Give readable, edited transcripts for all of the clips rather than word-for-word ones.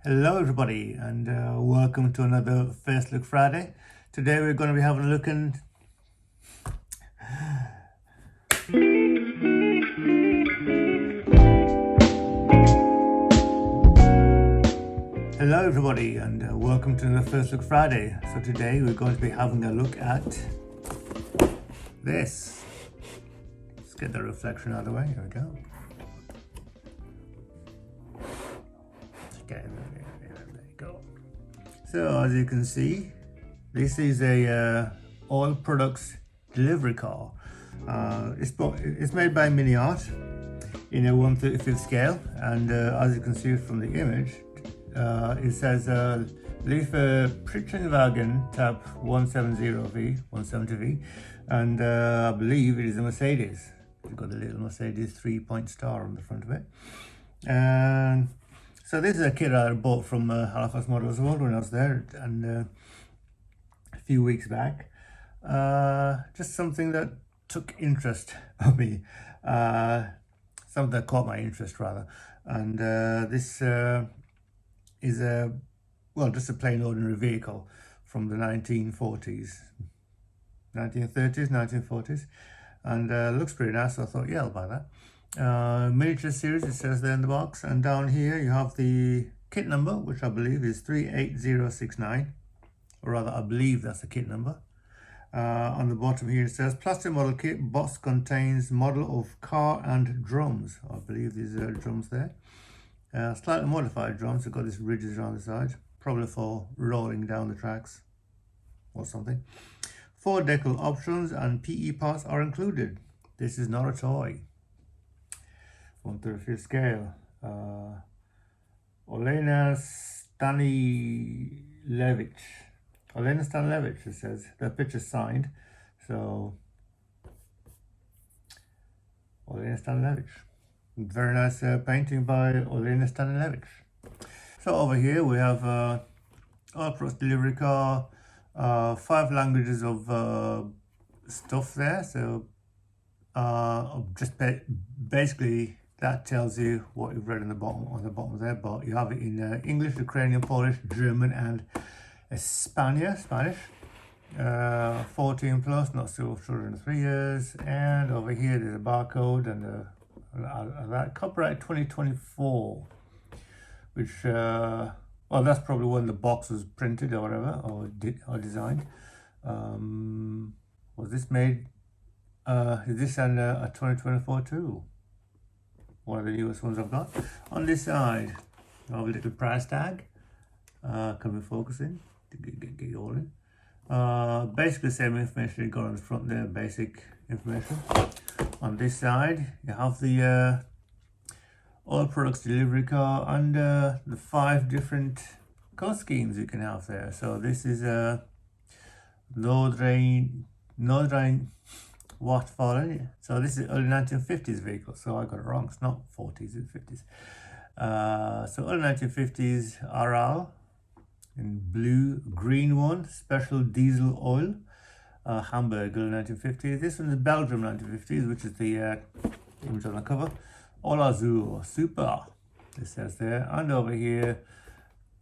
Hello everybody, and welcome to another First Look Friday. Today we're going to be having a look in Hello everybody, and welcome to another First Look Friday. So today we're going to be having a look at this. Let's get the reflection out of the way. Here we go. Okay, there you go. So as you can see, this is a oil products delivery car. It's made by MiniArt in a 1/35 scale, and as you can see from the image, it says Lieferwagen Tab 170V, and I believe it is a Mercedes. You've got the little Mercedes 3-point star on the front of it. And so this is a kit I bought from Halifax Models World when I was there, and a few weeks back. Just something that took interest of me, something that caught my interest rather. And this is just a plain ordinary vehicle from the 1940s, 1940s, and looks pretty nice. So I thought, yeah, I'll buy that. Miniature series, it says there in the box, and down here you have the kit number, which I believe is 38069, or rather I believe that's the kit number. On the bottom here it says plastic model kit, box contains model of car and drums. I believe these are drums there, slightly modified drums. They've got these ridges around the side, probably for rolling down the tracks or something. 4 decal options and PE parts are included. This is not a toy. 1/35 scale. Olena Stanilevich, it says. The picture's signed. So, Olena Stanilevich. Very nice painting by Olena Stanilevich. So over here we have oil products delivery car, 5 languages of stuff there. So, basically, that tells you what you've read on the bottom there, but you have it in English, Ukrainian, Polish, German, and Spanish. 14 plus, not still children of 3 years. And over here there's a barcode and that copyright 2024, which that's probably when the box was printed or whatever, or designed. Was this made? Is this a 2024 too? One of the newest ones I've got. On this side, I have a little price tag. Can we focus in? Get you all in. Basically, same information you got on the front there, basic information. On this side, you have the oil products delivery car and the 5 different color schemes you can have there. So this is a Nordrhein Westfalen. So this is early 1950s vehicle. So I got it wrong. It's not 40s, it's 50s. So early 1950s Aral in blue, green one, special diesel oil. Hamburg, early 1950s. This one is Belgium 1950s, which is the image on the cover. All Azul, super, it says there. And over here,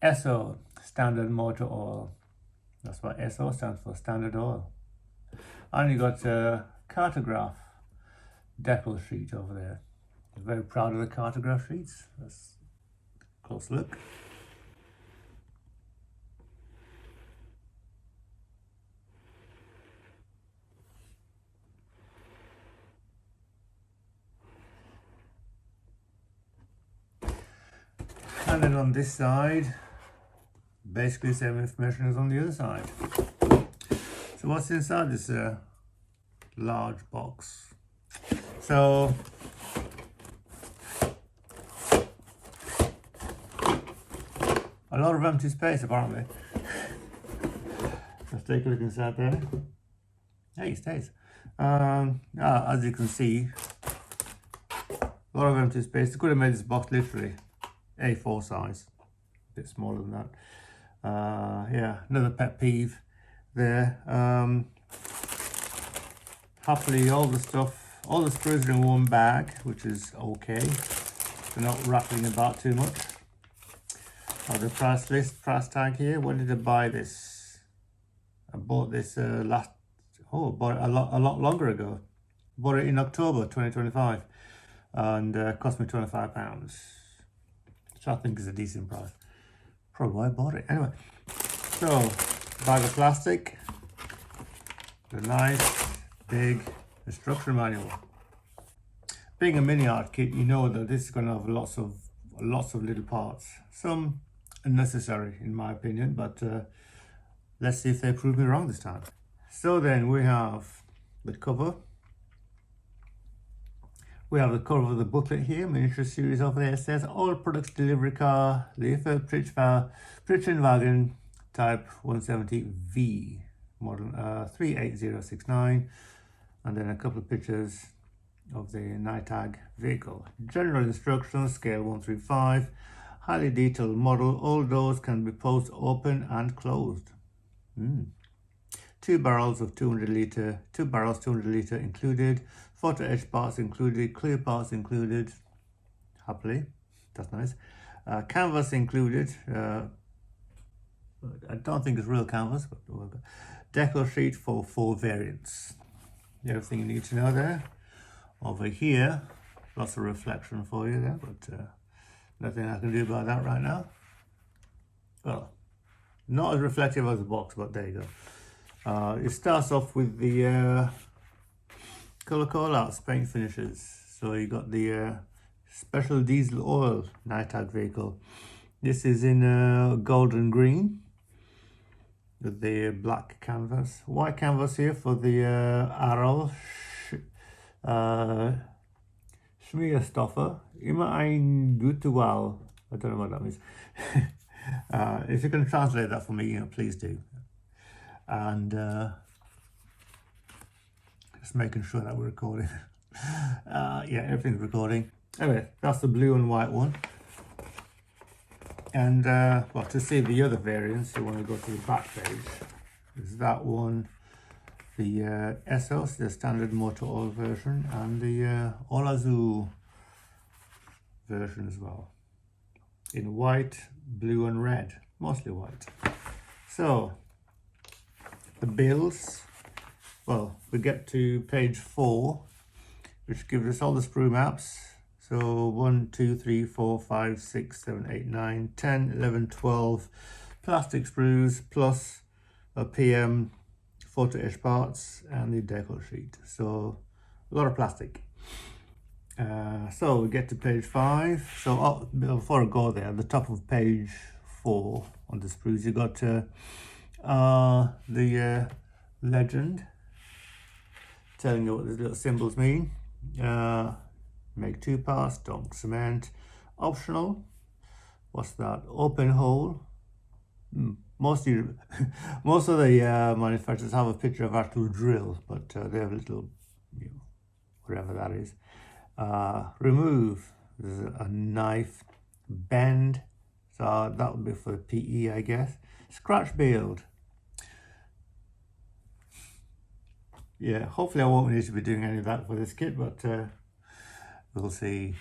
ESSO, standard motor oil. That's what ESSO stands for, standard oil. And you got cartograph decal sheet over there. I'm very proud of the cartograph sheets. That's a close look. And then on this side, basically the same information as on the other side. So what's inside this large box? So a lot of empty space apparently. Let's take a look inside there. Hey, it stays. As you can see, a lot of empty space. They could have made this box literally A4 size, a bit smaller than that. Yeah, another pet peeve there. Happily, all the screws are in one bag, which is okay. They're not rattling about too much. Oh, the price list, price tag here. When did I buy this? I bought this I bought it a lot longer ago. Bought it in October 2025, and cost me £25, which I think is a decent price. Probably why I bought it. Anyway, so bag of plastic, the nice big instruction manual. Being a MiniArt kit, you know that this is going to have lots of little parts. Some unnecessary in my opinion, but let's see if they prove me wrong this time. So then we have the cover. We have the cover of the booklet here, miniature series over there. It says all products delivery car, Liefer Pritschenwagen type 170V, model 38069, and then a couple of pictures of the NITAG vehicle. General instructions, scale 135, highly detailed model. All doors can be post open and closed. 2 barrels of 200 litre, 2 barrels 200 litre included, photo etch parts included, clear parts included, happily, that's nice. Canvas included, I don't think it's real canvas, but decal sheet for 4 variants. Everything you need to know there. Over here, lots of reflection for you there, but nothing I can do about that right now. Well, not as reflective as the box, but there you go. It starts off with the color call-outs, paint finishes. So you got the special diesel oil NITAG vehicle. This is in golden green with the black canvas. White canvas here for the Arrow Schmierstoffer. Immer ein gute Wahl. I don't know what that means. If you can translate that for me, please do. And just making sure that we're recording. Yeah, everything's recording. Anyway, that's the blue and white one. And well, to see the other variants, you want to go to the back page. There's that one, the Essos, the standard motor oil version, and the All Azul version as well, in white, blue and red, mostly white. So the bills, well, we get to page 4, which gives us all the sprue maps. So 1, 2, 3, 4, 5, 6, 7, 8, 9, 10, 11, 12 plastic sprues plus a PM photo etch parts and the decal sheet. So a lot of plastic. So we get to page 5. So before I go there, at the top of page 4 on the sprues, you got the legend telling you what the little symbols mean. Make 2 parts, don't cement. Optional, what's that? Open hole. Most of the manufacturers have a picture of actual drill, but they have a little, whatever that is. Remove, there's a knife. Bend, so that would be for the PE, I guess. Scratch build. Yeah, hopefully I won't need to be doing any of that for this kit, but we'll see.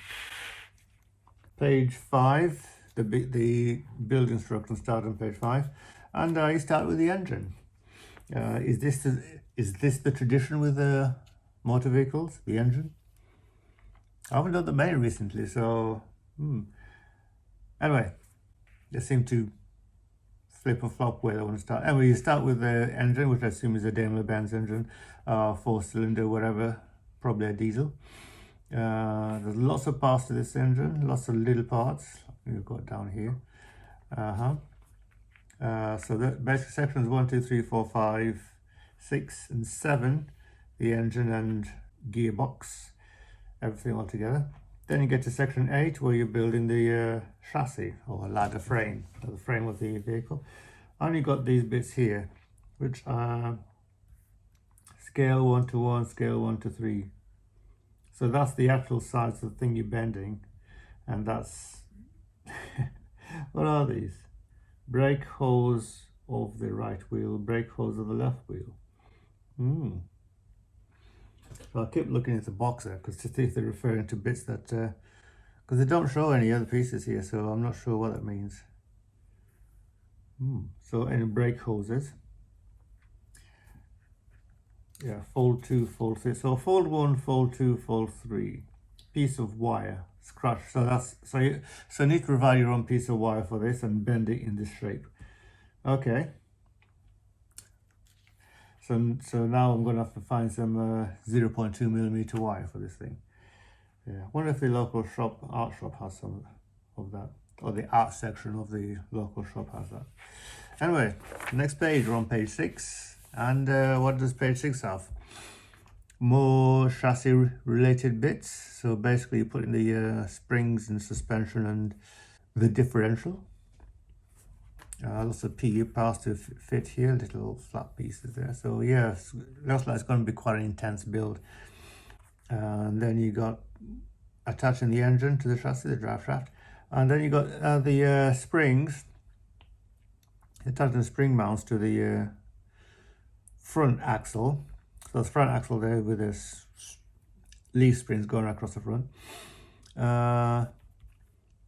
Page 5, the build instructions start on page 5, and you start with the engine. Is this the tradition with the motor vehicles, the engine? I haven't done the main recently, so anyway, they seem to flip and flop where they want to start. Anyway, you start with the engine, which I assume is a Daimler-Benz engine, 4-cylinder, whatever, probably a diesel. There's lots of parts to this engine, lots of little parts. You've got down here. So the basic sections 1, 2, 3, 4, 5, 6, and 7. The engine and gearbox, everything all together. Then you get to section 8, where you're building the chassis or ladder frame, or the frame of the vehicle. And you've got these bits here, which are scale 1 to 1, scale 1 to 3. So that's the actual size of the thing you're bending, and that's what are these? Brake hose of the right wheel, brake hose of the left wheel. So I'll keep looking at the box there, because to see if they're referring to bits that, because they don't show any other pieces here, so I'm not sure what that means. So any brake hoses. Yeah, fold 2, fold 3. So fold 1, fold 2, fold 3. Piece of wire, scratch. So that's you need to provide your own piece of wire for this and bend it in this shape. Okay. So now I'm going to have to find some 0.2 millimeter wire for this thing. Yeah, I wonder if the local art shop has some of that, or the art section of the local shop has that. Anyway, next page, we're on page 6. And what does page 6 have? More chassis related bits. So basically you put in the springs and suspension and the differential. Lots of PU parts to fit here, little flat pieces there. So yeah, looks like it's going to be quite an intense build. And then you got attaching the engine to the chassis, the drive shaft. And then you got the springs, attaching the spring mounts to the front axle. So the front axle there with this leaf springs going across the front.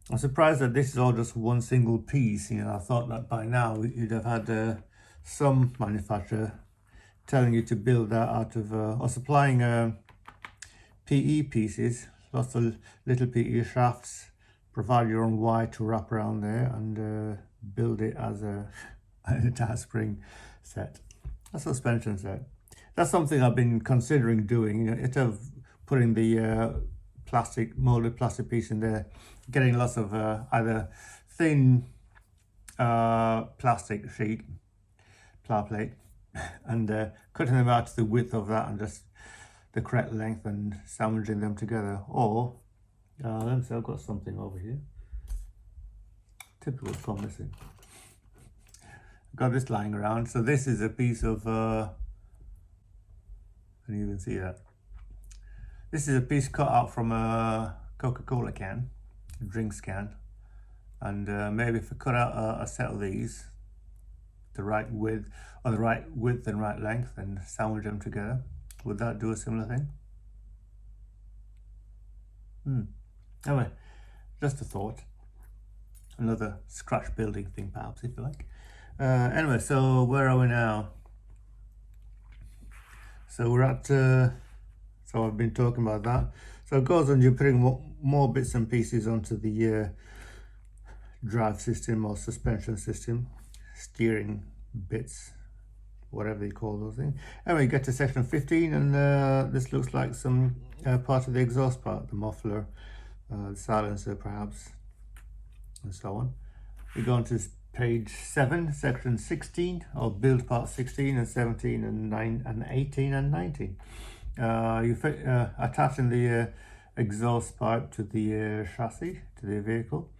I'm surprised that this is all just one single piece. You know, I thought that by now you'd have had some manufacturer telling you to build that out of, or supplying PE pieces, lots of little PE shafts, provide your own wire to wrap around there and build it as an entire spring set, a suspension set. That's something I've been considering doing, you know, instead of putting the molded plastic piece in there, getting lots of either thin plastic sheet, plow plate, and cutting them out to the width of that and just the correct length and sandwiching them together. Or let me see, I've got something over here. Typical gone missing. I've got this lying around. So this is a piece of can you even see that? This is a piece cut out from a Coca-Cola can, a drinks can, and maybe if I cut out a set of these, the right width and right length, and sandwich them together, would that do a similar thing? Anyway, just a thought. Another scratch building thing, perhaps, if you like. Anyway, so where are we now? So we're at, so I've been talking about that. So it goes on, you're putting more bits and pieces onto the drive system or suspension system, steering bits, whatever you call those things. Anyway, you get to section 15 and this looks like some part of the exhaust part, the muffler, the silencer perhaps, and so on. We go on to page 7, section 16, or build part 16 and 17 and 18 and 19. You attaching the exhaust pipe to the chassis, to the vehicle,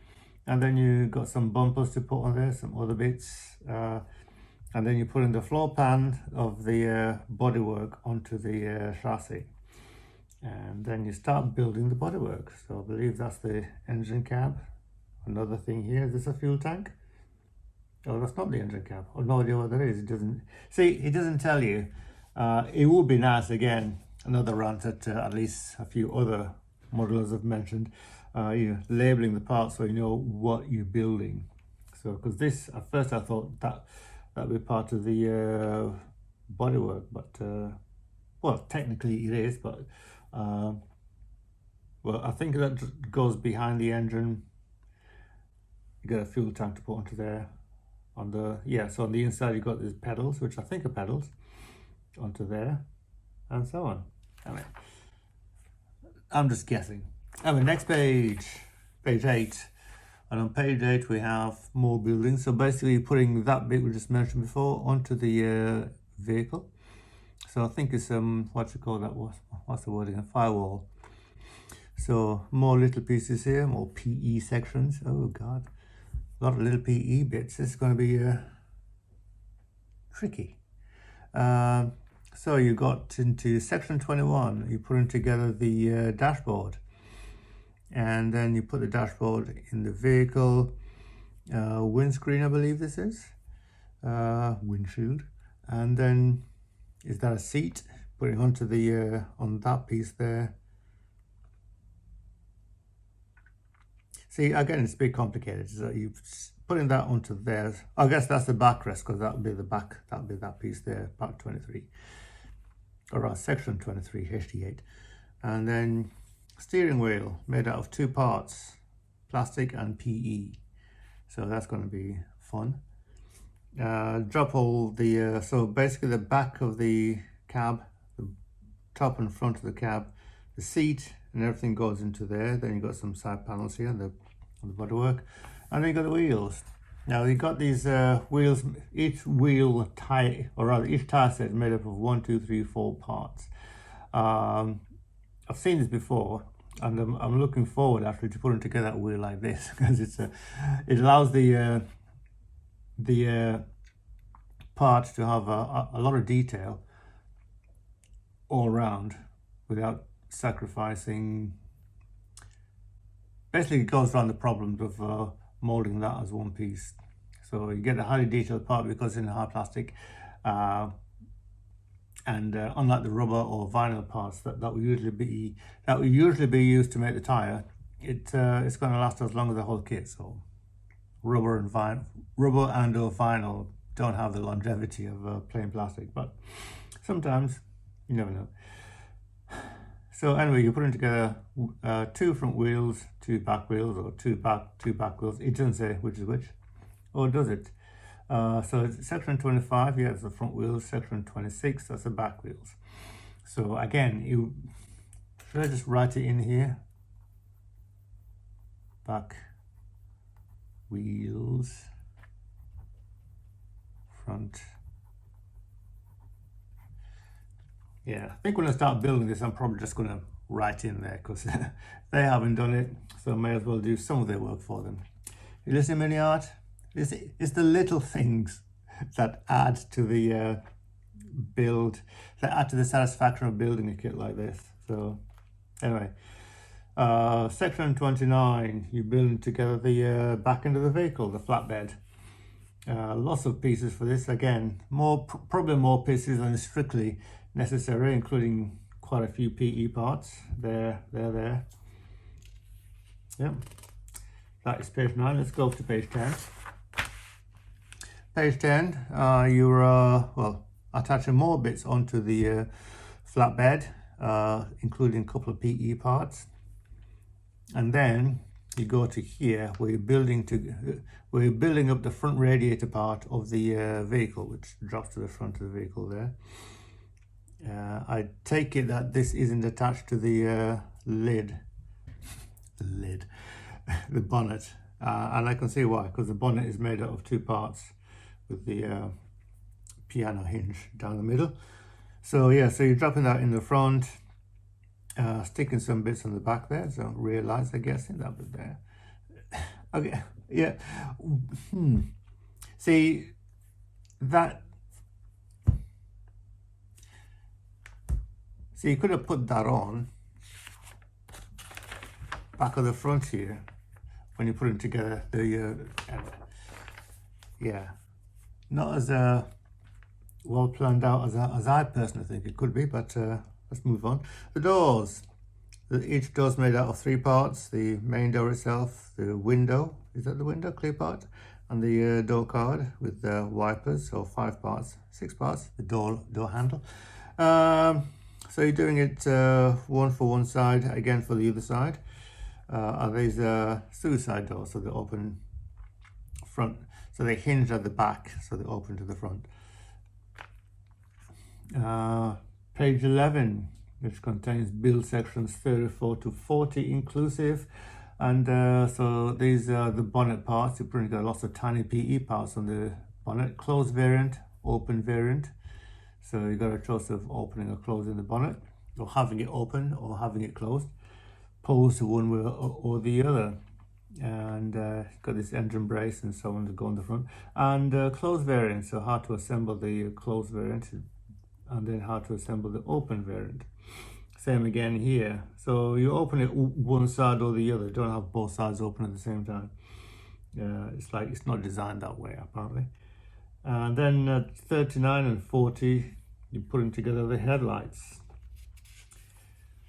and then you got some bumpers to put on there, some other bits, and then you put in the floor pan of the bodywork onto the chassis, and then you start building the bodywork. So I believe that's the engine cab. Another thing here, is this a fuel tank? Oh, that's not the engine cab. I've no idea what that is. It doesn't tell you. It would be nice, again, another rant at least a few other modelers have mentioned, you know, labeling the parts so you know what you're building. So, because this, at first I thought that would be part of the bodywork, but, well, technically it is, but, well, I think that goes behind the engine. You got a fuel tank to put onto there. So on the inside you got these pedals, which I think are pedals, onto there, and so on. Anyway, I'm just guessing. Anyway, next page, page 8. And on page 8 we have more buildings. So basically putting that bit we just mentioned before onto the vehicle. So I think it's what you call that, what's the word again? Firewall. So more little pieces here, more PE sections. Oh god, a lot of little PE bits. It's going to be tricky. So you got into section 21, you're putting together the dashboard, and then you put the dashboard in the vehicle, windscreen, I believe this is, windshield, and then is that a seat? Putting onto the on that piece there. See, again, it's a bit complicated. So you putting that onto there. I guess that's the backrest, because that would be the back, that would be that piece there, part 23, or section 23, HD8. And then steering wheel made out of 2 parts, plastic and PE. So that's going to be fun. Drop all the, so basically the back of the cab, the top and front of the cab, the seat and everything goes into there. Then you've got some side panels here on the bodywork. And then you've got the wheels. Now you've got these wheels, each wheel tie, or rather each tire set is made up of 1, 2, 3, 4 parts. I've seen this before, and I'm looking forward actually to putting together a wheel like this, because it allows the part to have a lot of detail all around without sacrificing. Basically, it goes around the problems of molding that as one piece. So you get a highly detailed part because it's in hard plastic, and unlike the rubber or vinyl parts that will usually be used to make the tire, it's going to last as long as the whole kit. So rubber and or vinyl don't have the longevity of plain plastic, but sometimes you never know. So anyway, you're putting together 2 front wheels, 2 back wheels, or 2 back wheels. It doesn't say which is which, or does it? So section 25, yeah, that's the front wheels. Section 26, that's the back wheels. So again, should I just write it in here? Back wheels, front. Yeah, I think when I start building this, I'm probably just going to write in there, because they haven't done it, so I may as well do some of their work for them. You listen to MiniArt? It's the little things that add to the build, that add to the satisfaction of building a kit like this. So anyway, section 29, you're building together the back end of the vehicle, the flatbed. Lots of pieces for this. Again, probably more pieces than is strictly necessary, including quite a few PE parts. There. Yep. That is page 9. Let's go to page 10. Page 10, you're well, attaching more bits onto the flatbed, including a couple of PE parts. And then you go to here, where you're building up the front radiator part of the vehicle, which drops to the front of the vehicle there. I take it that this isn't attached to the lid, the bonnet, and I can see why, because the bonnet is made out of 2 parts with the piano hinge down the middle. So yeah, so you're dropping that in the front, sticking some bits on the back there, so rear lights, I guess, in that bit there. Okay, yeah. See, that. So you could have put that on back of the front here when you're putting together the yeah, not as well planned out as I personally think it could be, but let's move on. The doors, each door's made out of 3 parts: the main door itself, the window, is that the window, clear part, and the door card with the wipers, so 5 parts, 6 parts, the door handle. So you're doing it one for one side, again for the other side. Are these suicide doors, so they open front, so they hinge at the back, so they open to the front. Page 11, which contains build sections 34 to 40 inclusive, and so these are the bonnet parts. You're putting lots of tiny PE parts on the bonnet. Closed variant, open variant. So you've got a choice of opening or closing the bonnet, or having it open or having it closed, posed to one way or the other. And got this engine brace and so on to go on the front. And closed variant, so how to assemble the closed variant, and then how to assemble the open variant. Same again here. So you open it one side or the other. Don't have both sides open at the same time. It's not designed that way, apparently. And then at 39 and 40, you're putting together the headlights,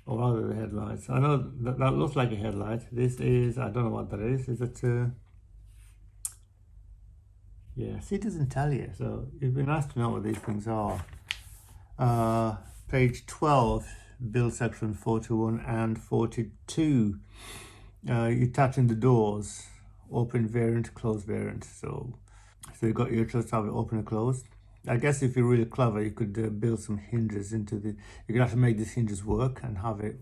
or rather the headlights. I know that looks like a headlight. This is, I don't know what that is. Is it Yeah, see, it doesn't tell you, so it'd be nice to know what these things are. Page 12, build section 41 and 42. You're touching the doors, open variant, close variant. So you've got your choice to have it open and closed. I guess if you're really clever, you could build some hinges into the. You could actually make these hinges work and have it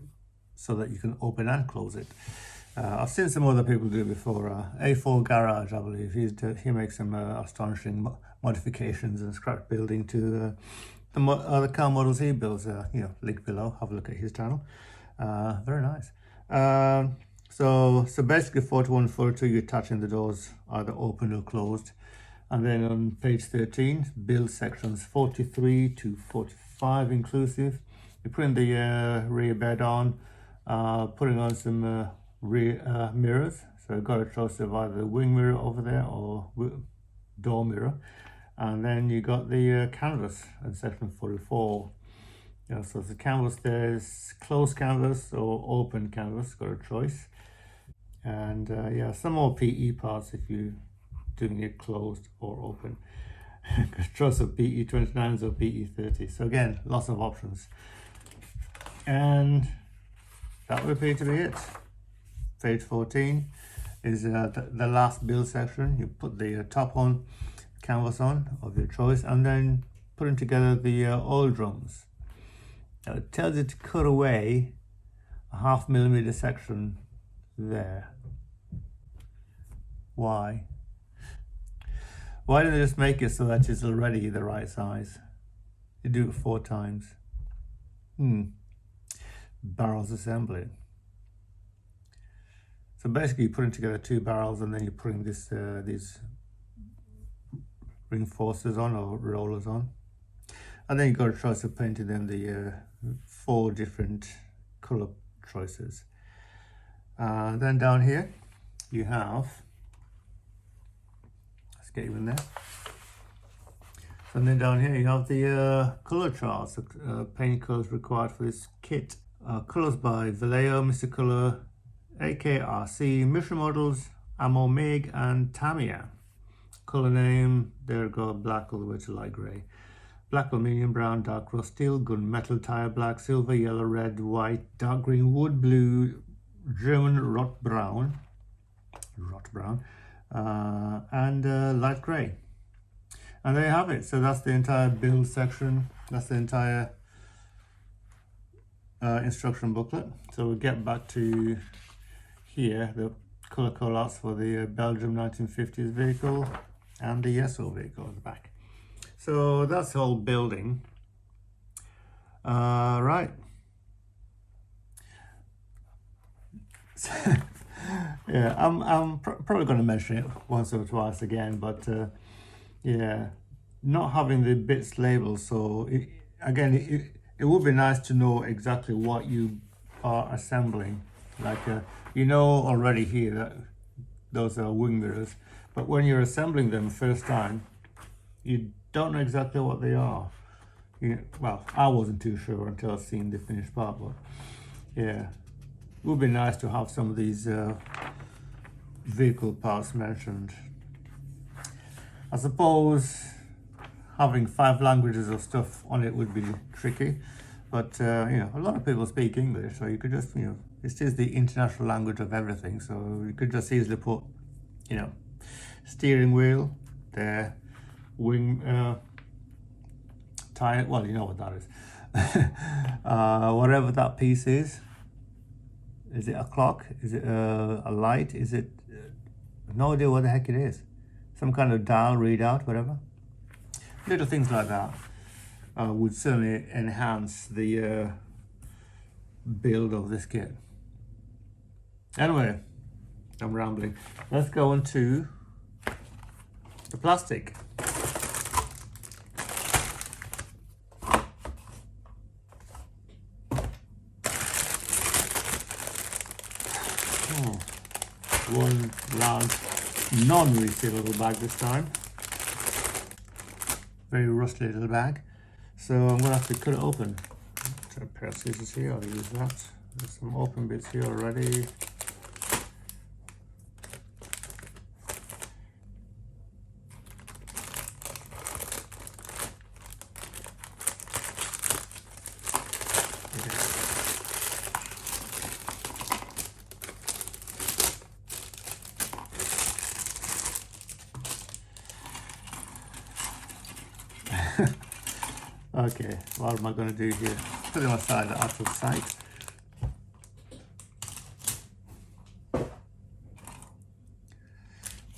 so that you can open and close it. I've seen some other people do it before. A4 Garage, I believe, he makes some astonishing modifications and scrap building to the car models he builds. Link below. Have a look at his channel. Very nice. So basically 41 and 42, you're touching the doors either open or closed. And then on page 13, build sections 43 to 45 inclusive. You're putting the rear bed on, putting on some rear mirrors. So you've got a choice of either the wing mirror over there or door mirror. And then you got the canvas in section 44. So the canvas, there's closed canvas or open canvas, got a choice. And some more PE parts if you're doing it closed or open. Choice of PE 29s or PE 30. So again, lots of options. And that would appear to be it. Page 14 is the last build section. You put the top on, canvas on of your choice, and then putting together the oil drums. Now it tells you to cut away a 0.5 millimeter section there. Why? Why don't they just make it so that it's already the right size? You do it 4 times. Barrels assembly. So basically you're putting together 2 barrels and then you're putting these reinforcers on or rollers on. And then you've got a choice of painting them the 4 different color choices. Then down here you have, let's get you in there. And then down here you have the color charts, the paint colors required for this kit. Colors by Vallejo, Mr. Color, AKRC, Mission Models, Amo Mig, and Tamiya. Color name, there we go, black all the way to light grey. Black, aluminium, brown, dark rust steel, gunmetal, tire black, silver, yellow, red, white, dark green, wood blue, German rot brown, and light grey. And there you have it. So that's the entire build section. That's the entire instruction booklet. So we'll get back to here, the color callouts for the Belgium 1950s vehicle and the Yeso vehicle at the back. So that's the whole building. Right. Yeah, I'm probably going to mention it once or twice again, but not having the bits labeled. So it would be nice to know exactly what you are assembling. Like already here that those are wing mirrors, but when you're assembling them first time, you don't know exactly what they are. Well, I wasn't too sure until I've seen the finished part, but yeah, it would be nice to have some of these vehicle parts mentioned. I suppose having 5 languages of stuff on it would be tricky, but a lot of people speak English, so you could just this is the international language of everything, so you could just easily put steering wheel there, wing tire, well, you know what that is. Whatever that piece is it a clock, is it a light, is it no idea what the heck it is, some kind of dial readout, whatever. Little things like that would certainly enhance the build of this kit. Anyway, I'm rambling. Let's go on to the plastic. One large non-refillable bag this time. Very rusty little bag. So I'm gonna have to cut it open. Try a pair of scissors here, I'll use that. There's some open bits here already. Okay, what am I going to do here? Put them aside out of sight.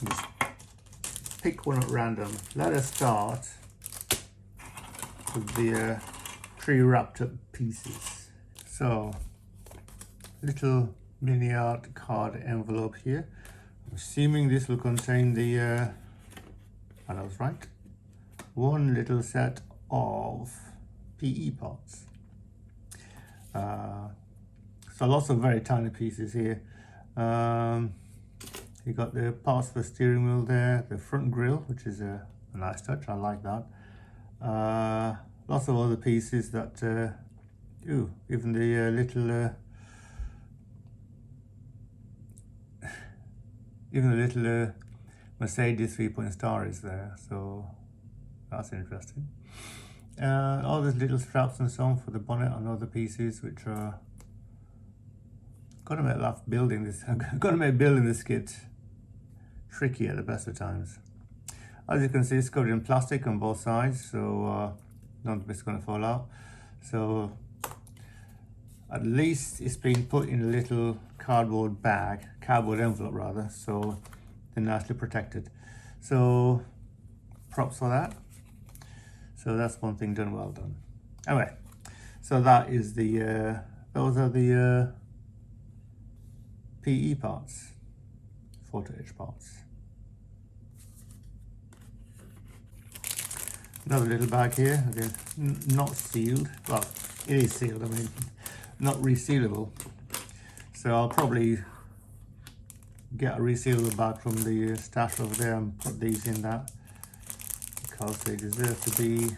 Just pick one at random. Let us start with the pre-wrapped up pieces. So, little MiniArt card envelope here. I'm assuming this will contain the, and I was right, one little set of PE parts. So lots of very tiny pieces here. You got the parts for the steering wheel there, the front grille, which is a nice touch, I like that. Lots of other pieces that, even the little Mercedes 3-point star is there, so that's interesting. All these little straps and so on for the bonnet and other pieces, which are gonna make life building this. Gonna make building this kit tricky at the best of times. As you can see, it's covered in plastic on both sides, so none of it's gonna fall out. So at least it's been put in a little cardboard envelope rather, so they're nicely protected. So props for that. So that's one thing done well done. Anyway, so that is the, those are the PE parts, photo etch parts. Another little bag here, again, not sealed. Well, it is sealed, I mean, not resealable. So I'll probably get a resealable bag from the stash over there and put these in that, because they deserve to be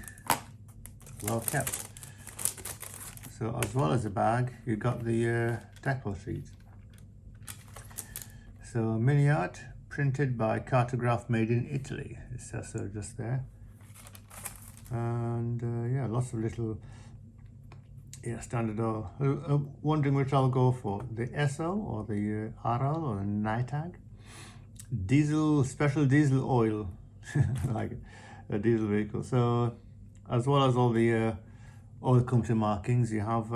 well kept. So as well as the bag, you got the decal sheet. So MiniArt, printed by Cartograph, made in Italy. It says so just there. And yeah, lots of little standard oil. Wondering which I'll go for, the SO or the RL or the NITAG. Diesel, special diesel oil, like a diesel vehicle. So as well as all the oil company markings, you have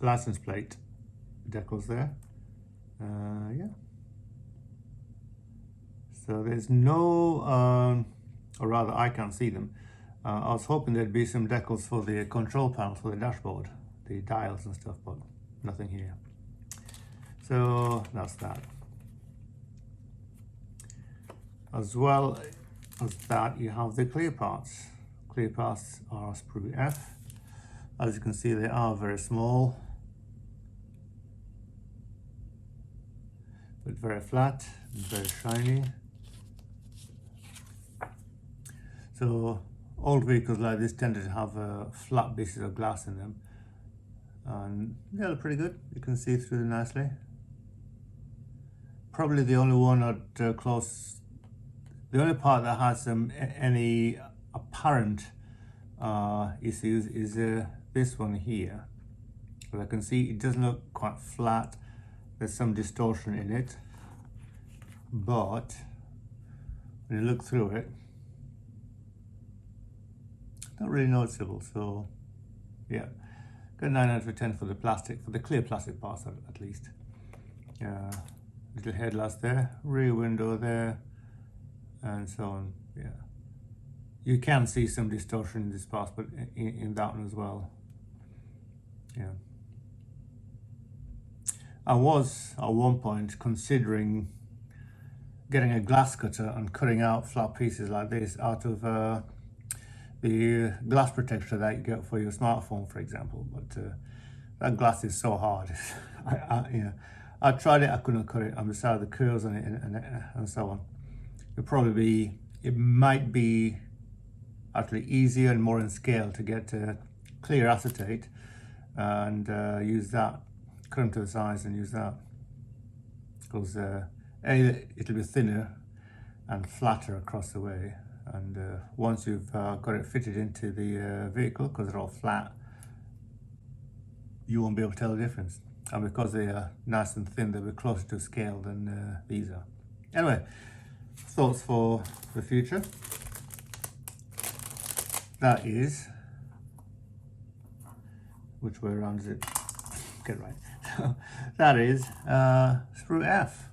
license plate decals there. Yeah. So there's no, or rather I can't see them. I was hoping there'd be some decals for the control panel for the dashboard, the dials and stuff, but nothing here. So that's that. As well as that, you have the clear parts. Clear parts are sprue F. As you can see, they are very small, but very flat and very shiny. So old vehicles like this tended to have flat pieces of glass in them, and yeah, they're pretty good. You can see through them nicely. Probably the only one at the only part that has any apparent issues is this one here. But I can see it doesn't look quite flat. There's some distortion in it, but when you look through it, not really noticeable. So yeah, got 9 out of 10 for the plastic, for the clear plastic parts at least. Little headlights there, rear window there, and so on. Yeah, you can see some distortion in this part, but in that one as well. Yeah, I was at one point considering getting a glass cutter and cutting out flat pieces like this out of the glass protector that you get for your smartphone, for example, but that glass is so hard. I tried it, I couldn't cut it. I'm beside the curves on it and so on. It might be actually easier and more in scale to get clear acetate and use that, cut them to the size and use that, because it'll be thinner and flatter across the way. And once you've got it fitted into the vehicle, because they're all flat, you won't be able to tell the difference. And because they are nice and thin, they'll be closer to scale than these are. Anyway, thoughts for the future. that is, which way around is it? Get right. So that is sprue F.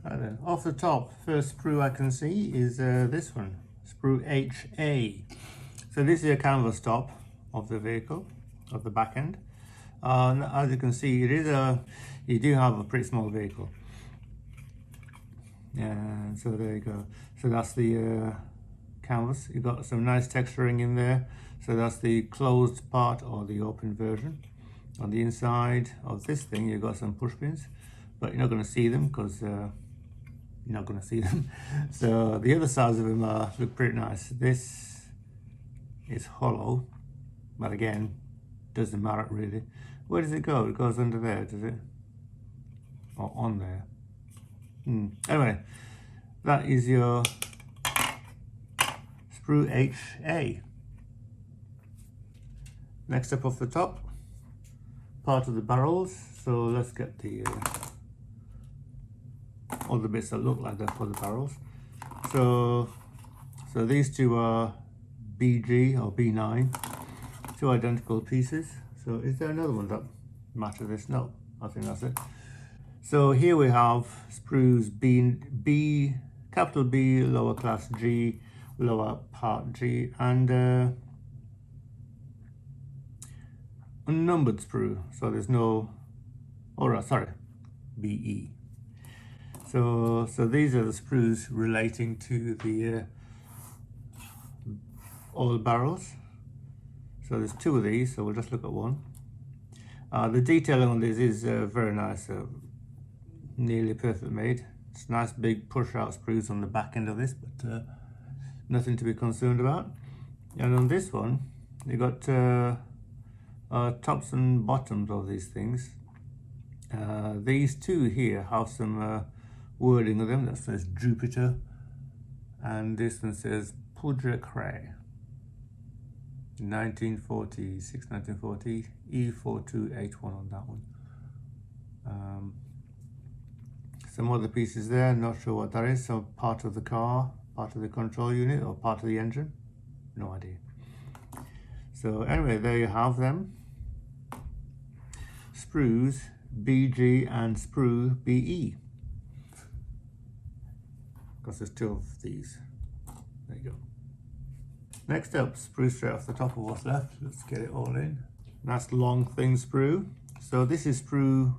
Right then, off the top, first sprue I can see is this one, sprue HA. So this is a canvas top of the vehicle, of the back end. As you can see, it is you do have a pretty small vehicle. And so there you go. So that's the canvas. You've got some nice texturing in there. So that's the closed part or the open version. On the inside of this thing, you've got some push pins, but you're not going to see them because you're not going to see them. So the other sides of them look pretty nice. This is hollow, but again, doesn't matter really. Where does it go? It goes under there, does it? Or on there? Anyway, that is your sprue HA. Next up off the top, part of the barrels. So let's get the all the bits that look like that for the barrels. So these two are BG or B9, two identical pieces. So is there another one that matches this? No, I think that's it. So here we have sprues B, capital B, lower class G, lower part G, and unnumbered sprue. So there's no, sorry, BE. So these are the sprues relating to the oil barrels. So there's two of these, so we'll just look at one. The detailing on this is very nice, nearly perfect made. It's nice big push out sprues on the back end of this, but nothing to be concerned about. And on this one, you got tops and bottoms of these things. These two here have some wording of them that says Jupiter, and this one says Poudre Cray. 1946, 1940, E4281 on that one. Some other pieces there, not sure what that is. Some part of the car, part of the control unit, or part of the engine. No idea. So anyway, there you have them. Sprues BG and sprue BE. Because there's two of these. There you go. Next up, sprue straight off the top of what's left. Let's get it all in. Nice long thin sprue. So this is sprue,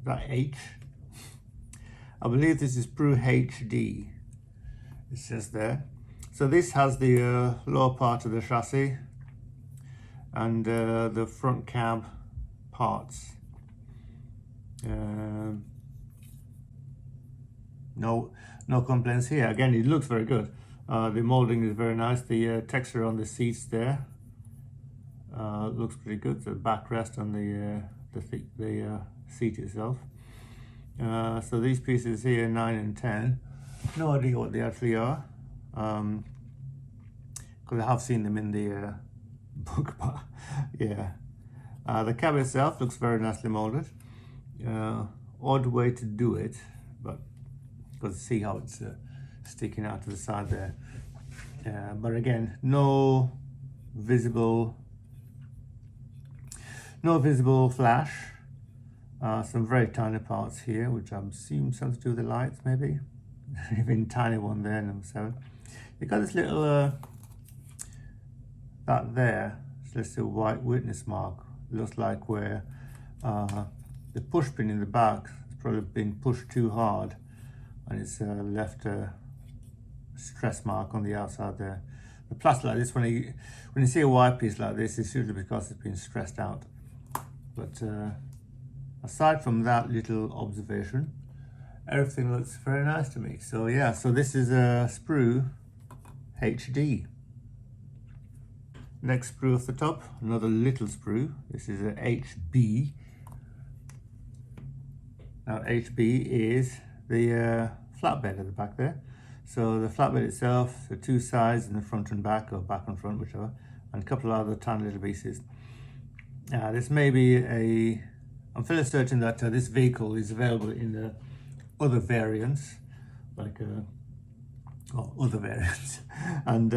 that H. I believe this is sprue HD. It says there. So this has the lower part of the chassis and the front cab parts. No complaints here. Again, it looks very good. The molding is very nice. The texture on the seats there looks pretty good. The backrest on the seat itself. So these pieces here, 9 and 10, no idea what they actually are, because I have seen them in the book. But yeah, the cab itself looks very nicely molded. Odd way to do it, but because see how it's sticking out to the side there. But again, no visible flash. Some very tiny parts here, which I'm assuming something to do with the lights, maybe. Even tiny one there, number 7. You got this little that there. It's just a white witness mark. It looks like where the push pin in the back has probably been pushed too hard, and it's left a stress mark on the outside there. The plastic like this, when you see a white piece like this, it's usually because it's been stressed out. But aside from that little observation, everything looks very nice to me. So yeah, so this is a sprue HD. Next sprue off the top, another little sprue. This is a HB. Now HB is the flatbed at the back there. So the flatbed itself, the two sides in the front and back, or back and front, whichever, and a couple of other tiny little pieces. This may be I'm fairly certain that this vehicle is available in the other variants, like or other variants. And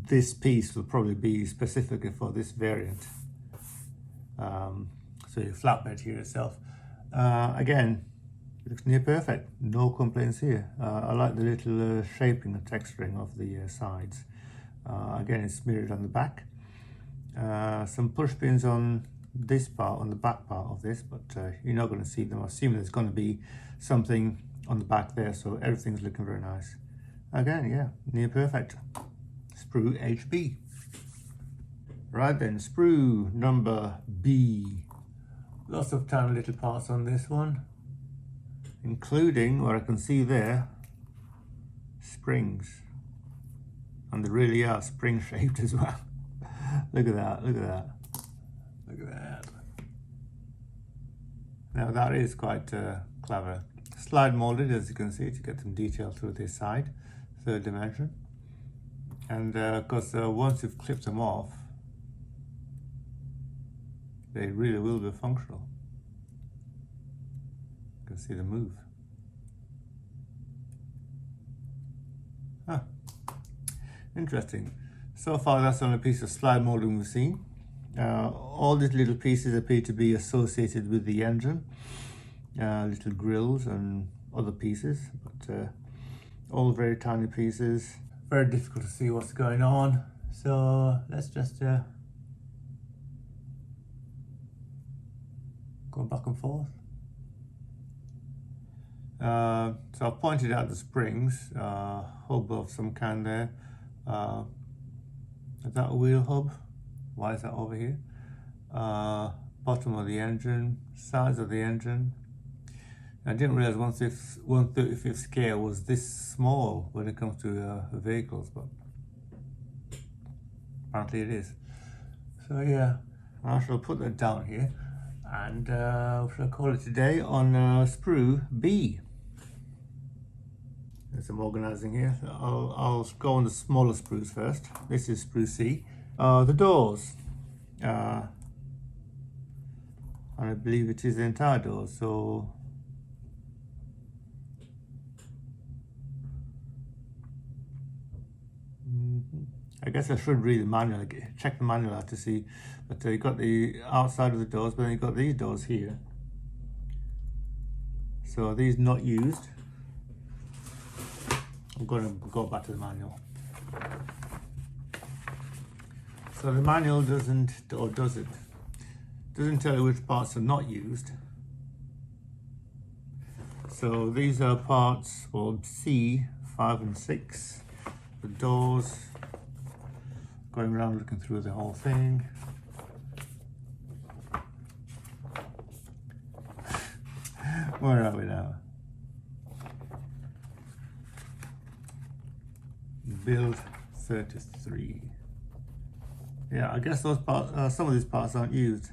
this piece will probably be specifically for this variant. So your flatbed here itself. Again, looks near perfect, no complaints here. I like the little shaping and texturing of the sides. Again, it's mirrored on the back. Some push pins on this part, on the back part of this, but you're not going to see them. I assume there's going to be something on the back there, so everything's looking very nice. Again, yeah, near perfect. Sprue HB. Right then, sprue number B. Lots of tiny little parts on this one, including what I can see there, springs. And they really are spring shaped as well. Look at that, look at that, look at that. Now that is quite clever. Slide molded, as you can see, to get some detail through this side, third dimension. And of course, once you've clipped them off, they really will be functional. You can see the move. Huh. Interesting. So far, that's the only piece of slide molding we've seen. All these little pieces appear to be associated with the engine. Little grills and other pieces, but all very tiny pieces. Very difficult to see what's going on. So let's just go back and forth. So I've pointed out the springs, hub of some kind there. Is that a wheel hub? Why is that over here? Bottom of the engine, sides of the engine. I didn't realize 1/35 scale was this small when it comes to vehicles, but apparently it is. So yeah, I shall put that down here, and we shall call it today on sprue B. There's some organizing here. I'll go on the smaller sprues first. This is sprue C. The doors, and I believe it is the entire door. So I guess I should read the manual, check the manual out to see. But you've got the outside of the doors, but then you've got these doors here. So are these not used? I'm going to go back to the manual. So the manual doesn't, or does it? Doesn't tell you which parts are not used. So these are parts for C, 5 and 6. The doors, going around looking through the whole thing. Where are we now? Build 33. Yeah, I guess those parts, some of these parts aren't used.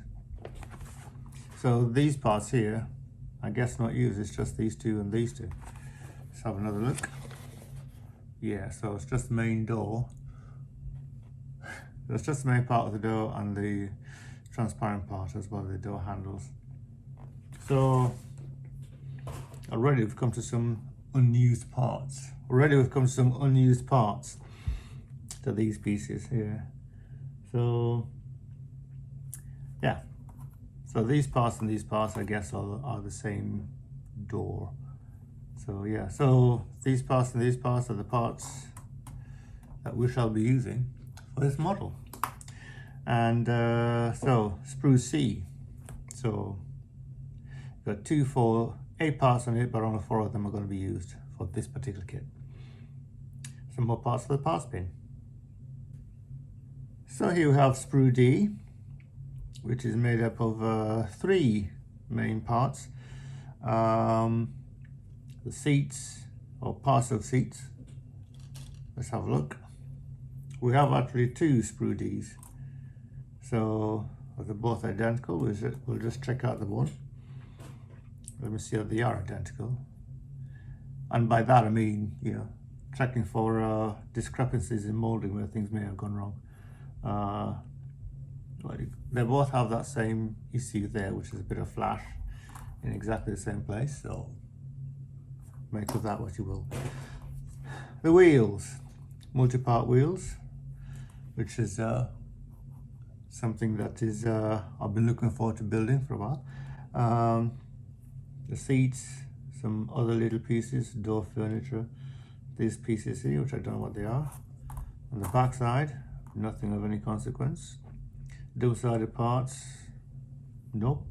So these parts here, I guess not used. It's just these two and these two. Let's have another look. Yeah, so it's just the main door. It's just the main part of the door and the transparent part as well, the door handles. So already we've come to some unused parts. To these pieces here. So yeah, so these parts and these parts, I guess, are the same door. So yeah, so these parts and these parts are the parts that we shall be using for this model. And so sprue C. So got 8 parts on it, but only 4 of them are going to be used for this particular kit. Some more parts for the parts bin. So here we have sprue D, which is made up of 3 main parts. The seats, or parts of seats. Let's have a look. We have actually 2 sprue Ds. So they're both identical. We'll just check out the one. Let me see if they are identical. And by that I mean, you know, checking for discrepancies in molding where things may have gone wrong. They both have that same issue there, which is a bit of flash in exactly the same place. So make of that what you will. The wheels, multi-part wheels, which is something that is I've been looking forward to building for a while. The seats, some other little pieces, door furniture, these pieces here, which I don't know what they are. On the back side, nothing of any consequence. Double-sided parts, nope.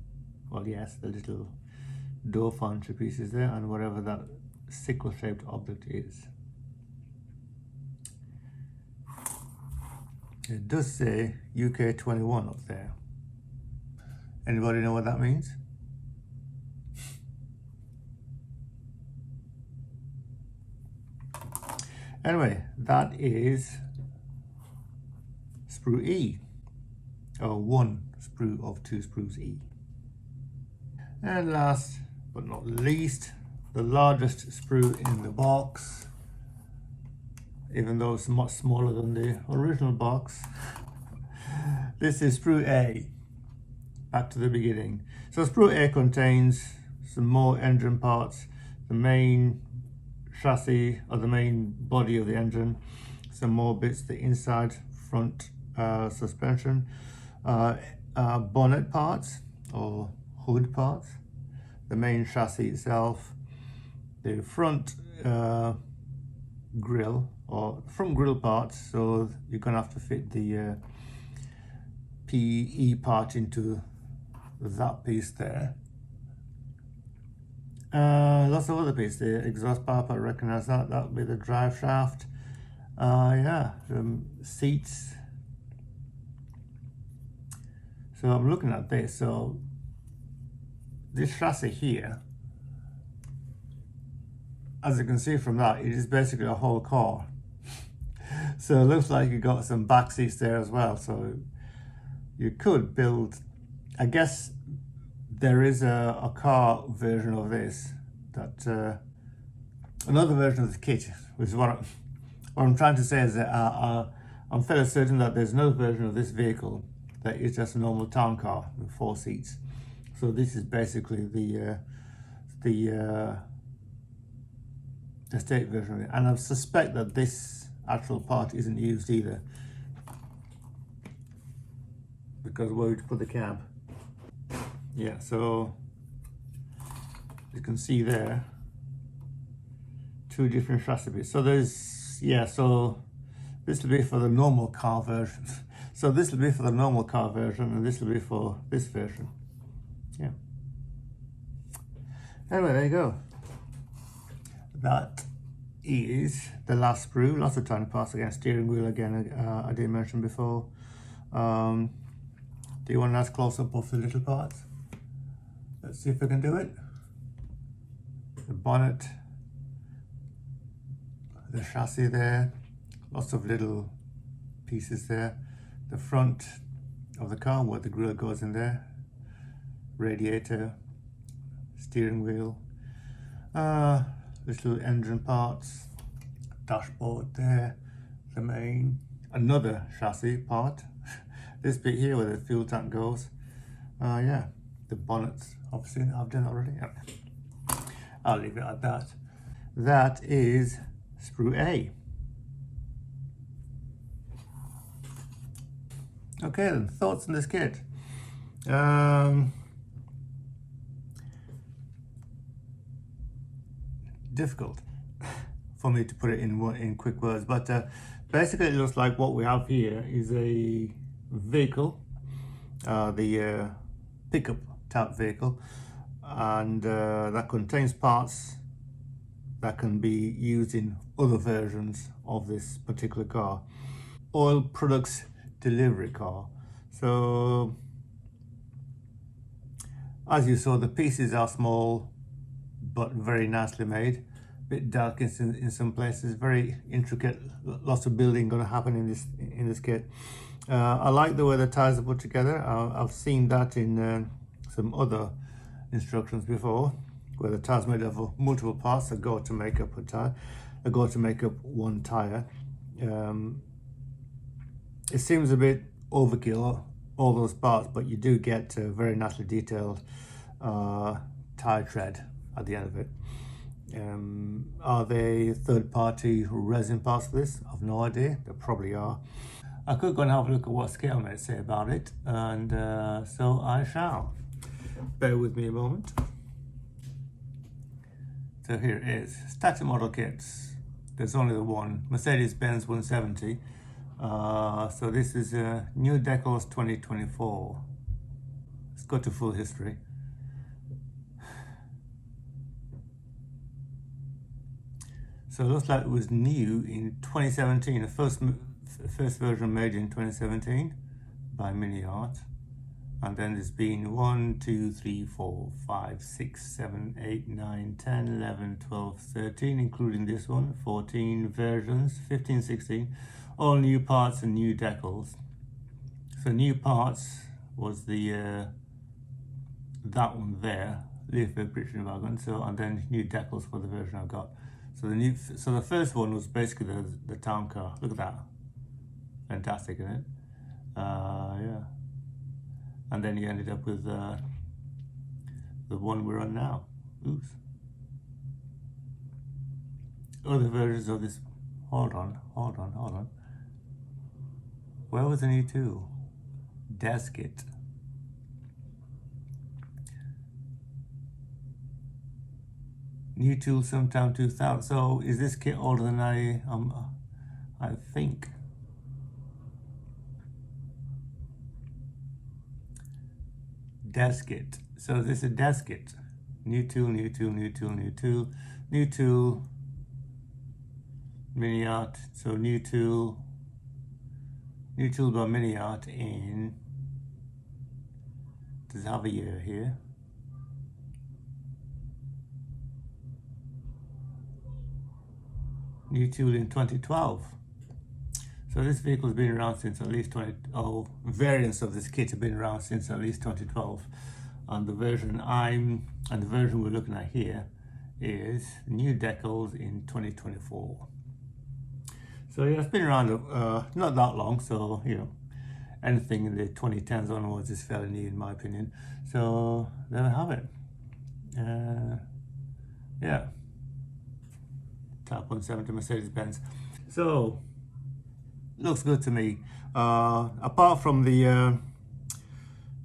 Well, yes, the little door furniture pieces there, and whatever that sickle-shaped object is. It does say UK 21 up there. Anybody know what that means? Anyway, that is sprue E, or one sprue of two sprues E. And last but not least, the largest sprue in the box, even though it's much smaller than the original box. This is sprue A. Back to the beginning. So sprue A contains some more engine parts, the main chassis or the main body of the engine, some more bits, the inside front suspension, bonnet parts or hood parts, the main chassis itself, the front grille or front grille parts, so you're gonna have to fit the PE part into that piece there. Lots of other pieces. The exhaust pipe, I recognize that. That would be the drive shaft. Yeah, seats. So I'm looking at this. So this chassis here, as you can see from that, it is basically a whole car. So it looks like you got some back seats there as well. So you could build, I guess there is a car version of this, that another version of the kit, which is what I'm trying to say is that I'm fairly certain that there's another version of this vehicle that is just a normal town car with 4 seats. So this is basically the estate version of it, and I suspect that this actual part isn't used either, because where would you put the cab? Yeah, so you can see there 2 different chassis bits. So there's, yeah, so this will be for the normal car version. So this will be for the normal car version, and this will be for this version. Yeah. Anyway, there you go. That is the last sprue. Lots of tiny parts again. Steering wheel again, I did mention before. Do you want a nice close-up of the little parts? Let's see if we can do it. The bonnet, the chassis there, lots of little pieces there. The front of the car where the grille goes in there, radiator, steering wheel, little engine parts, dashboard there, the main, another chassis part, this bit here where the fuel tank goes, yeah, the bonnets, obviously I've done already. Yeah. I'll leave it at that. That is sprue A. Okay then, thoughts on this kit. Difficult for me to put it in quick words, but basically it looks like what we have here is a vehicle, the pickup type vehicle, and that contains parts that can be used in other versions of this particular car. Oil products delivery car. So as you saw, the pieces are small but very nicely made, a bit dark in some places, very intricate, lots of building going to happen in this kit. I like the way the tires are put together. I've seen that in some other instructions before, where the tires made up of multiple parts that go to make up a tire, that go to make up one tire. It seems a bit overkill, all those parts, but you do get a very nicely detailed tire tread at the end of it. Are they third-party resin parts for this? I've no idea. They probably are. I could go and have a look at what ScaleMate say about it, and so I shall. Bear with me a moment. So here it is. Static model kits. There's only the one. Mercedes-Benz 170. So this is New Decals 2024. Let's go to full history. So it looks like it was new in 2017. The first version made in 2017 by MiniArt. And then there's been 1, 2, 3, 4, 5, 6, 7, 8, 9, 10, 11, 12, 13, including this one, 14 versions, 15, 16, all new parts and new decals. So new parts was the that one there, Leaf Friction Wagon. So and then new decals for the version I've got. So the first one was basically the town car. Look at that, fantastic, isn't it? Yeah. And then you ended up with the one we're on now. Oops. Other versions of this. Hold on. Where was the new tool? Desk kit. New tool sometime 2000. So is this kit older than I think? Desk kit. So this is a desk kit. New tool. MiniArt. So new tool by MiniArt in. Does it have a year here? New tool in 2012. So this vehicle has been around since at least variants of this kit have been around since at least 2012. And the version we're looking at here is new decals in 2024. So yeah, it's been around not that long, so you know, anything in the 2010s onwards is fairly new in my opinion. So there we have it. Yeah. Type 170 Mercedes-Benz. So looks good to me. Apart from the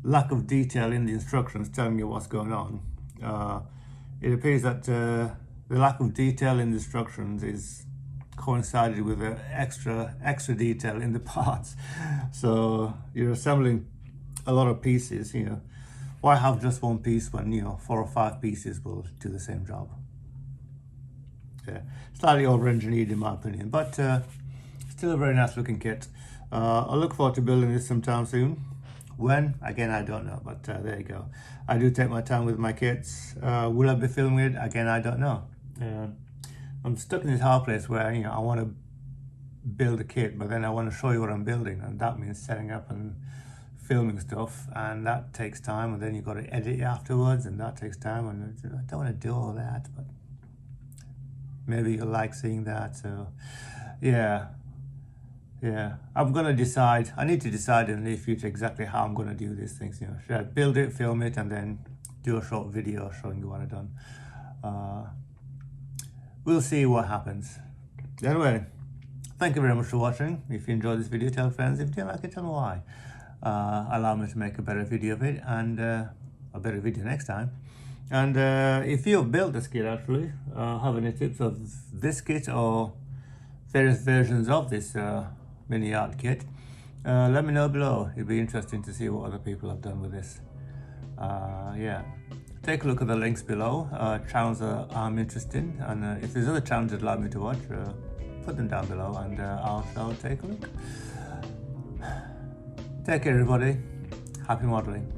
lack of detail in the instructions telling you what's going on, it appears that the lack of detail in the instructions is coincided with the extra detail in the parts. So you're assembling a lot of pieces. You know, why have just one piece when 4 or 5 pieces will do the same job? Yeah, slightly over-engineered in my opinion, but still a very nice looking kit. I look forward to building this sometime soon. When? Again, I don't know, but there you go. I do take my time with my kits. Will I be filming it? Again, I don't know. I'm stuck in this hard place where I want to build a kit, but then I want to show you what I'm building, and that means setting up and filming stuff, and that takes time, and then you've got to edit it afterwards, and that takes time, and I don't want to do all that, but maybe you'll like seeing that. So yeah, I'm gonna decide. I need to decide in the near future exactly how I'm gonna do these things. Should I build it, film it, and then do a short video showing you what I've done? We'll see what happens. Anyway, thank you very much for watching. If you enjoyed this video, tell friends. If you didn't like it, tell me why. Allow me to make a better video of it, and a better video next time. And if you've built this kit, actually, have any tips of this kit or various versions of this MiniArt kit, let me know below. It'd be interesting to see what other people have done with this. Yeah, take a look at the links below, channels that I'm interested in, and if there's other channels you'd like me to watch, put them down below, and I'll take a look. Take care, everybody. Happy modeling.